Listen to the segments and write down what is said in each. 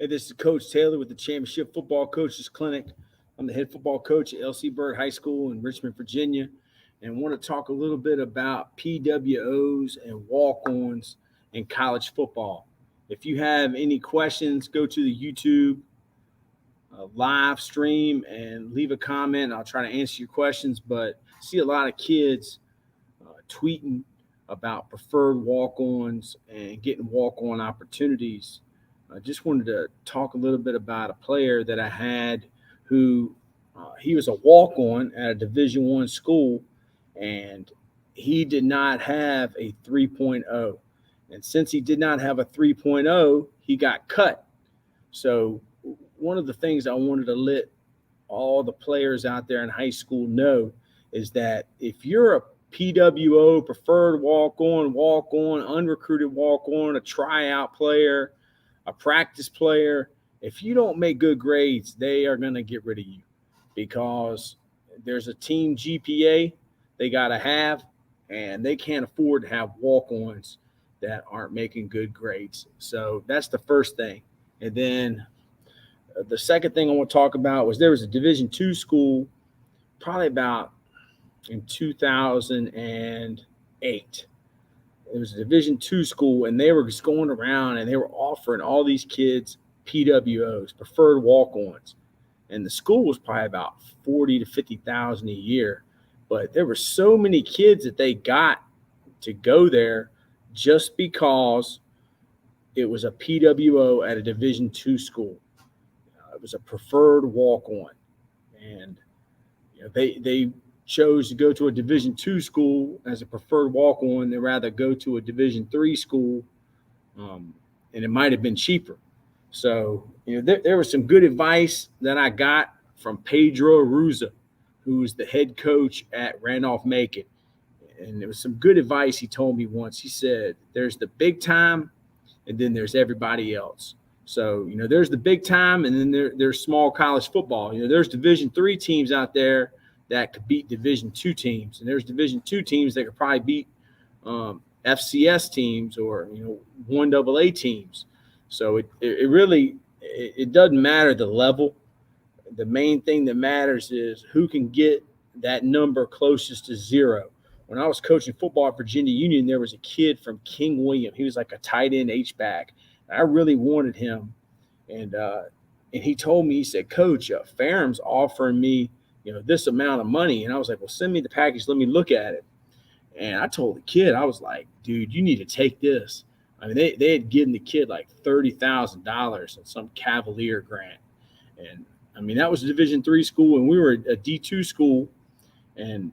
Hey, this is Coach Taylor with the Championship Football Coaches Clinic. I'm the head football coach at L.C. Byrd High School in Richmond, Virginia, and want to talk a little bit about PWOs and walk-ons in college football. If you have any questions, go to the YouTube live stream and leave a comment. I'll try to answer your questions, but I see a lot of kids tweeting about preferred walk-ons and getting walk-on opportunities. I just wanted to talk a little bit about a player that I had who he was a walk-on at a Division I school, and he did not have a 3.0. And since he did not have a 3.0, he got cut. So one of the things I wanted to let all the players out there in high school know is that if you're a PWO, preferred walk-on, unrecruited walk-on, a tryout player, a practice player, if you don't make good grades, they are going to get rid of you because there's a team GPA they got to have, and they can't afford to have walk-ons that aren't making good grades. So that's the first thing. And then the second thing I want to talk about was there was a Division II school probably about in 2008. It was a Division II school, and they were just going around and they were offering all these kids PWOs, preferred walk-ons. And the school was probably about 40 to 50,000 a year. But there were so many kids that they got to go there just because it was a PWO at a Division II school. It was a preferred walk-on. And they chose to go to a Division II school as a preferred walk-on. They'd rather go to a Division III school, and it might have been cheaper. So, there was some good advice that I got from Pedro Ruza, who was the head coach at Randolph-Macon. And there was some good advice he told me once. He said, there's the big time, and then there's everybody else. So, there's the big time, and then there's small college football. There's Division III teams out there that could beat Division II teams. And there's Division II teams that could probably beat FCS teams or, 1AA teams. So it really doesn't matter the level. The main thing that matters is who can get that number closest to zero. When I was coaching football at Virginia Union, there was a kid from King William. He was like a tight end H-back. I really wanted him. And he told me, he said, Coach, Ferrum's offering me this amount of money. And I was like, well, send me the package. Let me look at it. And I told the kid, I was like, dude, you need to take this. I mean, they had given the kid like $30,000 on some Cavalier grant. And I mean, that was a Division III school, and we were a D2 school. And,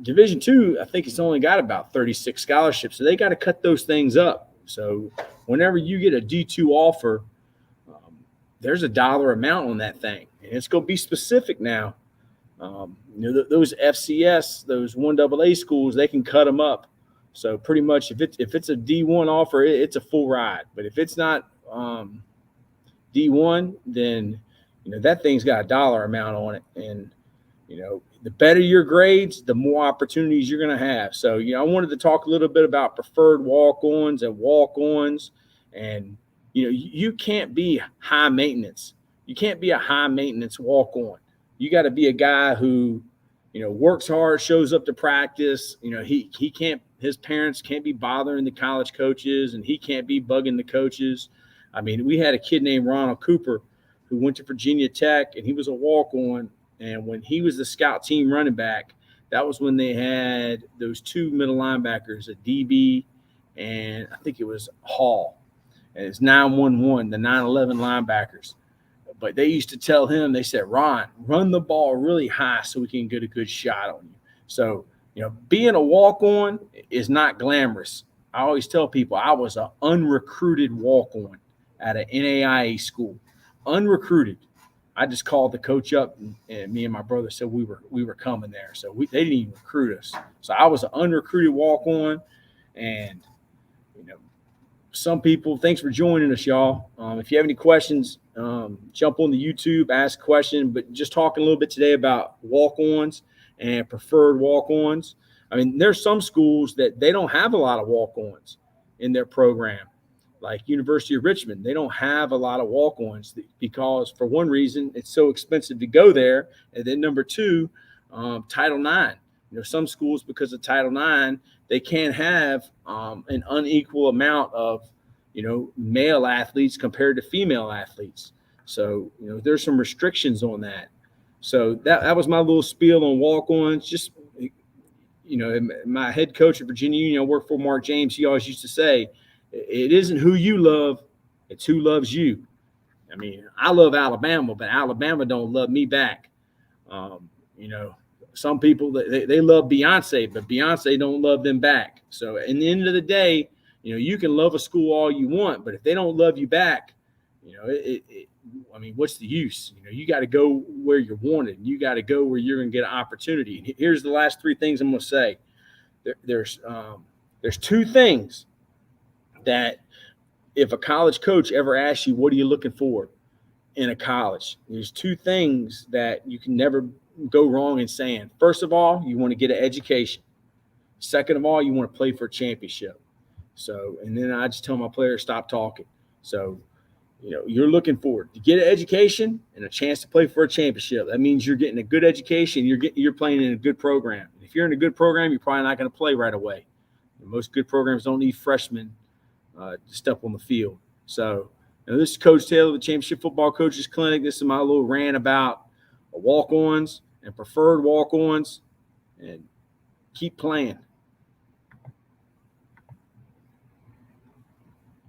Division II, I think it's only got about 36 scholarships. So they got to cut those things up. So whenever you get a D2 offer, there's a dollar amount on that thing. And it's going to be specific now. Those FCS, those 1AA schools, they can cut them up. So pretty much if it's a D1 offer, it's a full ride. But if it's not D1, then, that thing's got a dollar amount on it. And, the better your grades, the more opportunities you're going to have. So, I wanted to talk a little bit about preferred walk-ons and walk-ons. And, you can't be high maintenance. You can't be a high maintenance walk-on. You got to be a guy who, works hard, shows up to practice. He can't, his parents can't be bothering the college coaches, and he can't be bugging the coaches. I mean, we had a kid named Ronald Cooper who went to Virginia Tech, and he was a walk-on. And when he was the scout team running back, that was when they had those two middle linebackers, a DB, and I think it was Hall. And it's 9-1-1, the 9-11 linebackers. But they used to tell him, they said, Ron, run the ball really high so we can get a good shot on you. So, being a walk-on is not glamorous. I always tell people I was an unrecruited walk-on at an Ncaa school. Unrecruited. I just called the coach up, and me and my brother said we were coming there. So they didn't even recruit us. So I was an unrecruited walk-on, and some people. Thanks for joining us, y'all. If you have any questions, jump on the YouTube, ask a question. But just talking a little bit today about walk-ons and preferred walk-ons. I mean, there's some schools that they don't have a lot of walk-ons in their program. like University of Richmond, they don't have a lot of walk-ons because, for one reason, it's so expensive to go there, and then number two, Title IX. Some schools, because of Title IX, they can't have an unequal amount of male athletes compared to female athletes. So there's some restrictions on that. So that was my little spiel on walk-ons. Just my head coach at Virginia Union, I worked for, Mark James, he always used to say, it isn't who you love, it's who loves you. I mean, I love Alabama, but Alabama don't love me back. Some people, they love Beyonce, but Beyonce don't love them back. So in the end of the day, you can love a school all you want, but if they don't love you back, what's the use? You got to go where you're wanted. You got to go where you're going to get an opportunity. And here's the last three things I'm going to say. There's two things that if a college coach ever asks you, what are you looking for in a college? There's two things that you can never go wrong in saying. First of all, you want to get an education. Second of all, you want to play for a championship. So, and then I just tell my players, stop talking. So, you're looking forward to get an education and a chance to play for a championship. That means you're getting a good education. You're playing in a good program. If you're in a good program, you're probably not going to play right away. Most good programs don't need freshmen to step on the field. So, this is Coach Taylor, the Championship Football Coaches Clinic. This is my little rant about walk-ons and preferred walk-ons, and keep playing.